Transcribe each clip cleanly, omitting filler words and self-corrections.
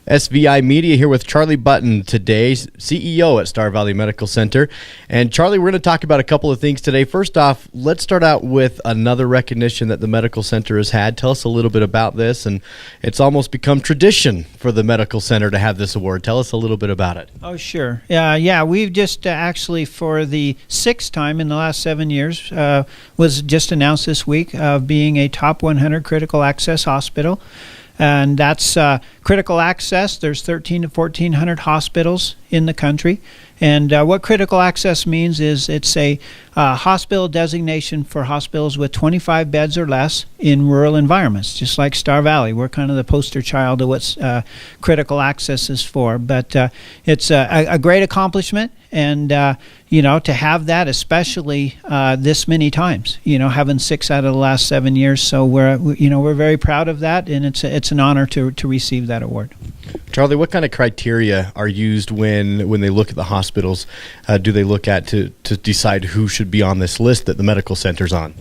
SVI Media here with Charlie Button today, CEO at Star Valley Medical Center. And Charlie, we're going to talk about a couple of things today. First off, let's start out with another recognition that the medical center has had. Tell us a little bit about this. And it's almost become tradition for the medical center to have this award. Tell us a little bit about it. Oh, sure. Yeah, we've just actually for the sixth time in the last 7 years was just announced this week of being a top 100 critical access hospital. And that's critical access. There's 1,300 to 1,400 hospitals in the country. And what critical access means is it's a hospital designation for hospitals with 25 beds or less in rural environments, just like Star Valley. We're kind of the poster child of what critical access is for. But it's a great accomplishment. And, to have that, especially this many times, having 6 out of the last 7 years. So we're very proud of that, and it's an honor to receive that award. Charlie, what kind of criteria are used when they look at the hospitals? Do they look at to decide who should be on this list that the medical center's on?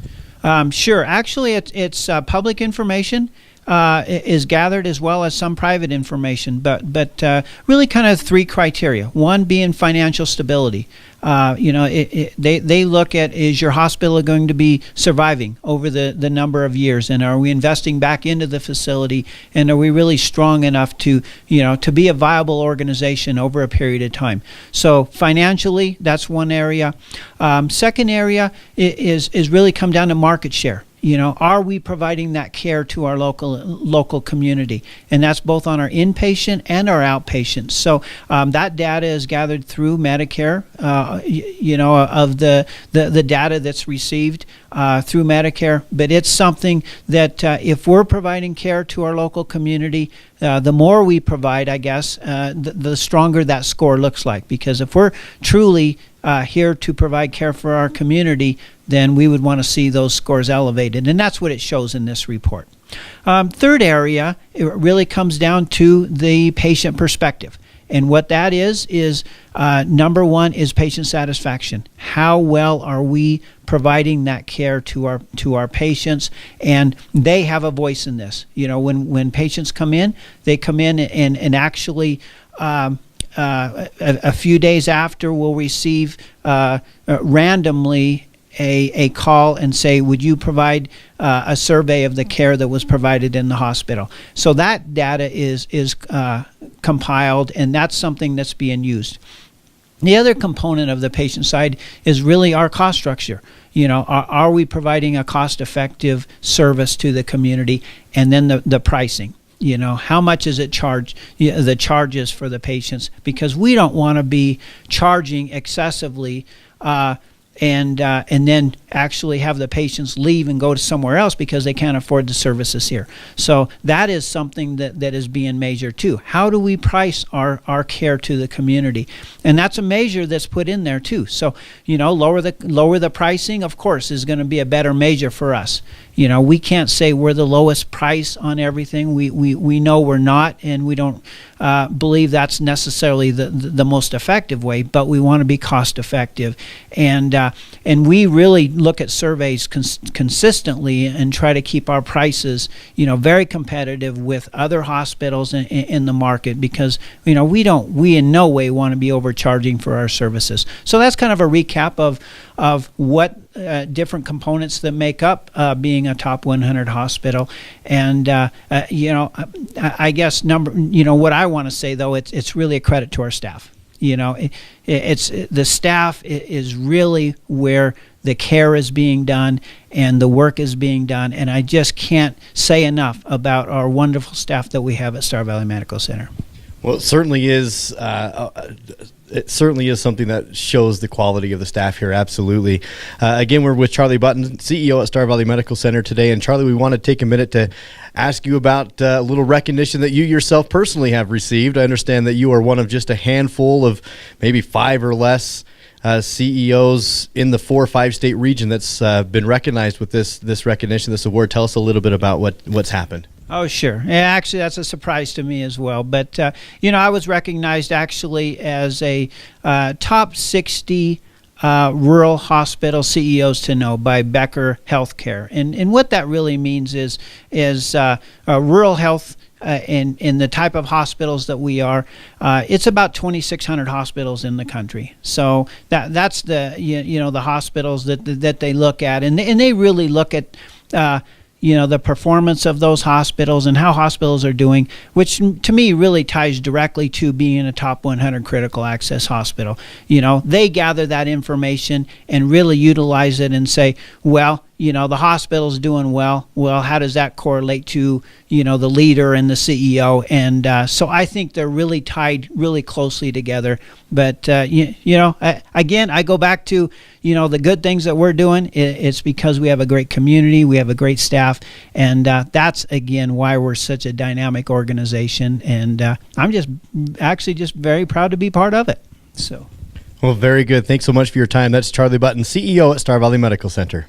Sure. Actually, it's public information. Is gathered as well as some private information, but really kind of 3 criteria. One being financial stability. They look at, is your hospital going to be surviving over the number of years, and are we investing back into the facility, and are we really strong enough to be a viable organization over a period of time? So financially, that's one area. Second area is really come down to market share. Are we providing that care to our local community? And that's both on our inpatient and our outpatient. So that data is gathered through Medicare, of the data that's received through Medicare. But it's something that if we're providing care to our local community, the more we provide, I guess, the stronger that score looks like. Because if we're truly here to provide care for our community, then we would want to see those scores elevated. And that's what it shows in this report. Third area, it really comes down to the patient perspective. And what that is number one is patient satisfaction. How well are we providing that care to our patients? And they have a voice in this. When patients come in, they come in and actually a few days after we'll receive randomly a call and say, would you provide a survey of the care that was provided in the hospital? So that data is compiled, and that's something that's being used. The other component of the patient side is really our cost structure. Are we providing a cost-effective service to the community? And then the pricing. How much is it charged, the charges for the patients? Because we don't want to be charging excessively and then actually have the patients leave and go to somewhere else because they can't afford the services here. So that is something that is being measured too. How do we price our care to the community? And that's a measure that's put in there too. So, lower the pricing, of course, is going to be a better measure for us. We can't say we're the lowest price on everything. We know we're not, and we don't believe that's necessarily the most effective way, but we want to be cost effective. And we really look at surveys consistently and try to keep our prices, very competitive with other hospitals in the market, because, we in no way want to be overcharging for our services. So that's kind of a recap of what different components that make up being a top 100 hospital. And I guess what I want to say though, it's really a credit to our staff. It's the staff is really where the care is being done and the work is being done. And I just can't say enough about our wonderful staff that we have at Star Valley Medical Center. Well, it certainly is. It certainly is something that shows the quality of the staff here. Absolutely. Again, we're with Charlie Button, CEO at Star Valley Medical Center today. And Charlie, we want to take a minute to ask you about a little recognition that you yourself personally have received. I understand that you are one of just a handful of maybe 5 or less CEOs in the 4 or 5 state region that's been recognized with this recognition, this award. Tell us a little bit about what's happened. Oh, sure. Yeah, actually, that's a surprise to me as well. But, I was recognized actually as a top 60 rural hospital CEOs to know by Becker Healthcare. And what that really means is rural health in the type of hospitals that we are, it's about 2,600 hospitals in the country. So that's the the hospitals that they look at, and they really look at the performance of those hospitals and how hospitals are doing, which to me really ties directly to being a top 100 critical access hospital. They gather that information and really utilize it and say, well, the hospital's doing well. Well, how does that correlate to, the leader and the CEO? And so I think they're really tied really closely together. But, again, I go back to, the good things that we're doing. It's because we have a great community. We have a great staff. And that's, again, why we're such a dynamic organization. And I'm just very proud to be part of it. So. Well, very good. Thanks so much for your time. That's Charlie Button, CEO at Star Valley Medical Center.